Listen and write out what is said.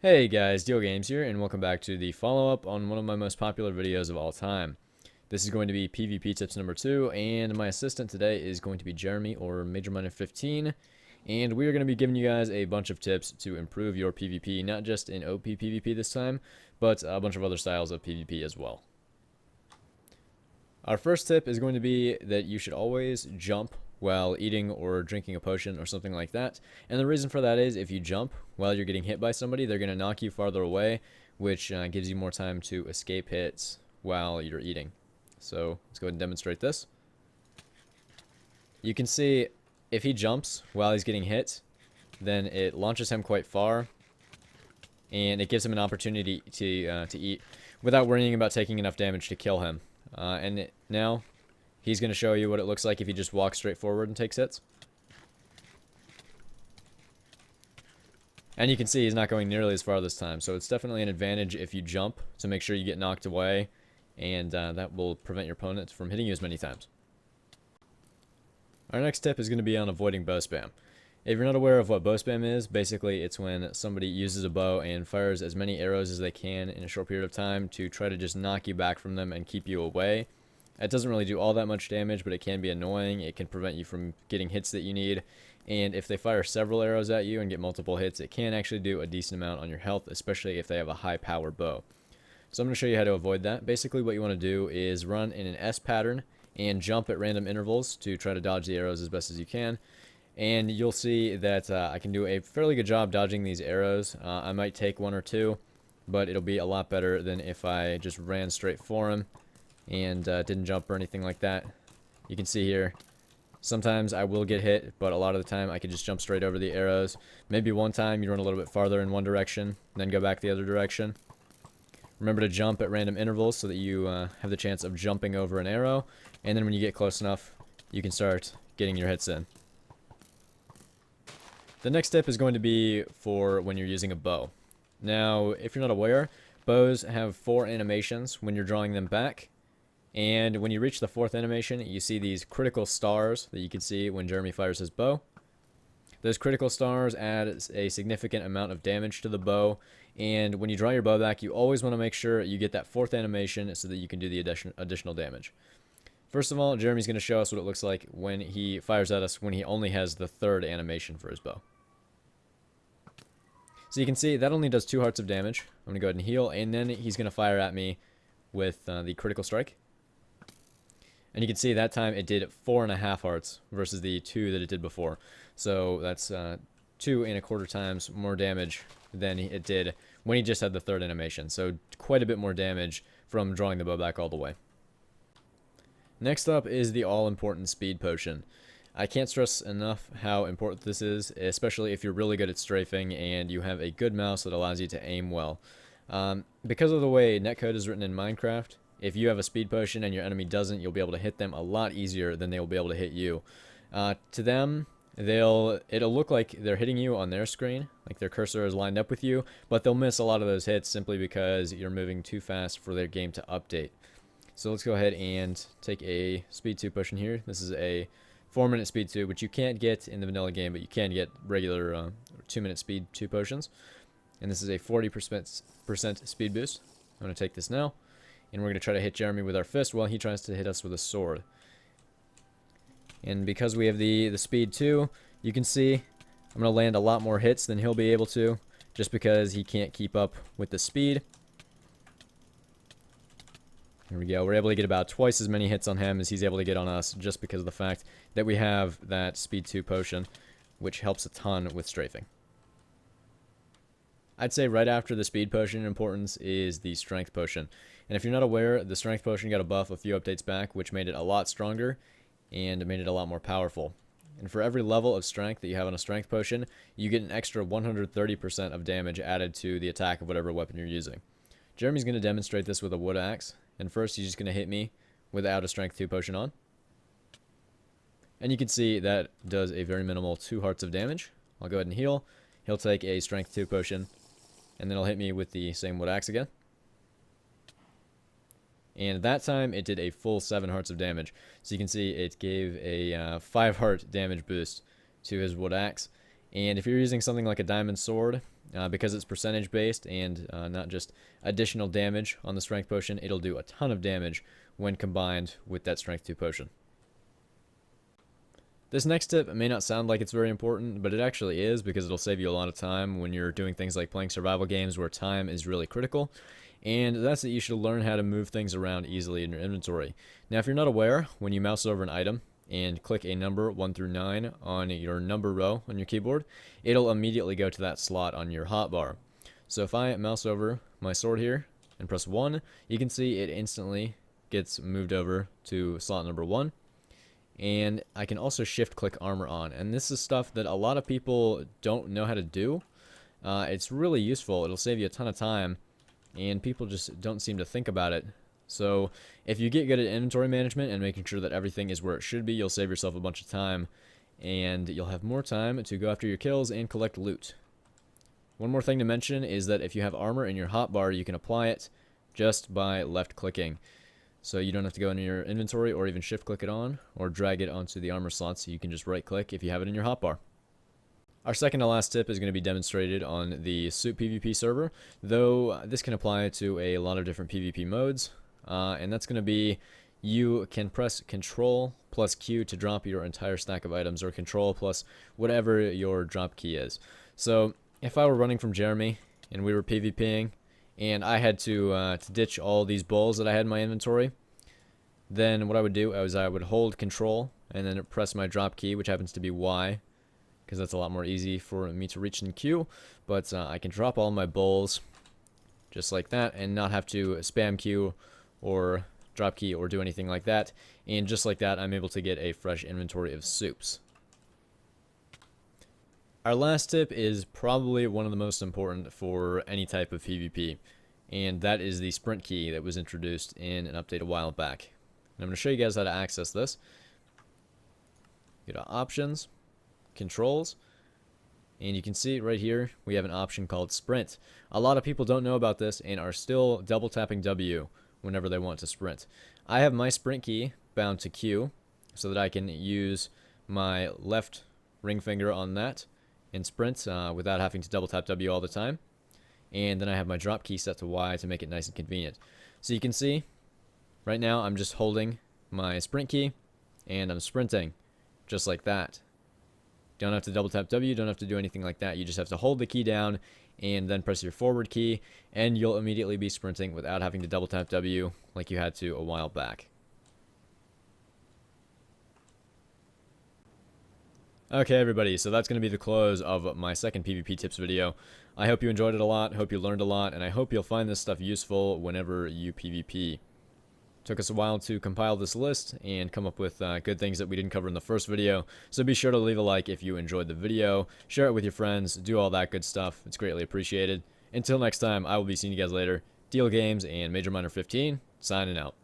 Hey guys, Deal Games here, and welcome back to the follow-up on one of my most popular videos of all time. This is going to be PvP tips number 2, and my assistant today is going to be Jeremy, or Major Miner 15, and we are going to be giving you guys a bunch of tips to improve your PvP, not just in OP PvP this time, but a bunch of other styles of PvP as well. Our first tip is going to be that you should always jump while eating or drinking a potion or something like that. And the reason for that is if you jump while you're getting hit by somebody, they're going to knock you farther away, which gives you more time to escape hits while you're eating. So let's go ahead and demonstrate this. You can see if he jumps while he's getting hit, then it launches him quite far, and it gives him an opportunity to eat without worrying about taking enough damage to kill him. Now he's going to show you what it looks like if he just walks straight forward and takes hits. And you can see he's not going nearly as far this time, so it's definitely an advantage if you jump to make sure you get knocked away, and that will prevent your opponent from hitting you as many times. Our next tip is going to be on avoiding bow spam. If you're not aware of what bow spam is, basically it's when somebody uses a bow and fires as many arrows as they can in a short period of time to try to just knock you back from them and keep you away. It doesn't really do all that much damage, but it can be annoying. It can prevent you from getting hits that you need. And if they fire several arrows at you and get multiple hits, it can actually do a decent amount on your health, especially if they have a high power bow. So I'm going to show you how to avoid that. Basically what you want to do is run in an S pattern and jump at random intervals to try to dodge the arrows as best as you can. And you'll see that I can do a fairly good job dodging these arrows. I might take one or two, but it'll be a lot better than if I just ran straight for him and didn't jump or anything like that. You can see here, sometimes I will get hit, but a lot of the time I can just jump straight over the arrows. Maybe one time you run a little bit farther in one direction, then go back the other direction. Remember to jump at random intervals so that you have the chance of jumping over an arrow, and then when you get close enough, you can start getting your hits in. The next tip is going to be for when you're using a bow. Now, if you're not aware, bows have 4 animations when you're drawing them back. And when you reach the 4th animation, you see these critical stars that you can see when Jeremy fires his bow. Those critical stars add a significant amount of damage to the bow. And when you draw your bow back, you always want to make sure you get that 4th animation so that you can do the additional damage. First of all, Jeremy's going to show us what it looks like when he fires at us when he only has the 3rd animation for his bow. So you can see that only does 2 hearts of damage. I'm going to go ahead and heal, and then he's going to fire at me with the critical strike. And you can see that time it did 4.5 hearts versus the 2 that it did before. So that's 2.25 times more damage than it did when he just had the 3rd animation. So quite a bit more damage from drawing the bow back all the way. Next up is the all-important speed potion. I can't stress enough how important this is, especially if you're really good at strafing and you have a good mouse that allows you to aim well. Because of the way netcode is written in Minecraft, if you have a speed potion and your enemy doesn't, you'll be able to hit them a lot easier than they will be able to hit you. To them, it'll look like they're hitting you on their screen, like their cursor is lined up with you, but they'll miss a lot of those hits simply because you're moving too fast for their game to update. So let's go ahead and take a speed 2 potion here. This is a 4-minute speed 2, which you can't get in the vanilla game, but you can get regular 2-minute speed 2 potions. And this is a 40% speed boost. I'm going to take this now, and we're going to try to hit Jeremy with our fist while he tries to hit us with a sword. And because we have the speed 2, you can see I'm going to land a lot more hits than he'll be able to, just because he can't keep up with the speed. Here we go. We're able to get about twice as many hits on him as he's able to get on us, just because of the fact that we have that speed 2 potion, which helps a ton with strafing. I'd say right after the speed potion in importance is the strength potion. And if you're not aware, the strength potion got a buff a few updates back, which made it a lot stronger and made it a lot more powerful. And for every level of strength that you have on a strength potion, you get an extra 130% of damage added to the attack of whatever weapon you're using. Jeremy's going to demonstrate this with a wood axe. And first, he's just going to hit me without a strength 2 potion on. And you can see that does a very minimal 2 hearts of damage. I'll go ahead and heal. He'll take a strength 2 potion, and then he'll hit me with the same wood axe again. And that time, it did a full 7 hearts of damage. So you can see it gave a 5 heart damage boost to his wood axe. And if you're using something like a diamond sword, because it's percentage based and not just additional damage on the strength potion, it'll do a ton of damage when combined with that strength 2 potion. This next tip may not sound like it's very important, but it actually is, because it'll save you a lot of time when you're doing things like playing survival games where time is really critical. And that's that you should learn how to move things around easily in your inventory. Now, if you're not aware, when you mouse over an item and click a number 1 through 9 on your number row on your keyboard, it'll immediately go to that slot on your hotbar. So if I mouse over my sword here and press 1, you can see it instantly gets moved over to slot number 1. And I can also shift click armor on, and this is stuff that a lot of people don't know how to do. It's really useful. It'll save you a ton of time, and people just don't seem to think about it. So if you get good at inventory management and making sure that everything is where it should be, you'll save yourself a bunch of time, and you'll have more time to go after your kills and collect loot. One more thing to mention is that if you have armor in your hotbar, you can apply it just by left clicking. So you don't have to go into your inventory or even shift click it on or drag it onto the armor slots. You can just right click if you have it in your hotbar. Our second to last tip is going to be demonstrated on the Soup PvP server, though this can apply to a lot of different PvP modes. And that's going to be, you can press Control plus Q to drop your entire stack of items, or Control plus whatever your drop key is. So if I were running from Jeremy and we were PvPing, and I had to ditch all these bowls that I had in my inventory, then what I would do is I would hold Control and then press my drop key, which happens to be Y, because that's a lot more easy for me to reach in Q. But I can drop all my bowls just like that and not have to spam Q or drop key or do anything like that. And just like that, I'm able to get a fresh inventory of soups. Our last tip is probably one of the most important for any type of PvP, and that is the sprint key that was introduced in an update a while back. And I'm going to show you guys how to access this. Go to Options, Controls, and you can see right here we have an option called Sprint. A lot of people don't know about this and are still double tapping W whenever they want to sprint. I have my sprint key bound to Q so that I can use my left ring finger on that and sprint without having to double tap W all the time. And then I have my drop key set to Y to make it nice and convenient. So you can see right now I'm just holding my sprint key and I'm sprinting just like that. Don't have to double tap W, don't have to do anything like that. You just have to hold the key down and then press your forward key, and you'll immediately be sprinting without having to double tap W like you had to a while back. Okay, everybody, so that's going to be the close of my second PvP tips video. I hope you enjoyed it a lot, hope you learned a lot, and I hope you'll find this stuff useful whenever you PvP. Took us a while to compile this list and come up with good things that we didn't cover in the first video, so be sure to leave a like if you enjoyed the video, share it with your friends, do all that good stuff. It's greatly appreciated. Until next time, I will be seeing you guys later. Deal Games and Major Minor 15, signing out.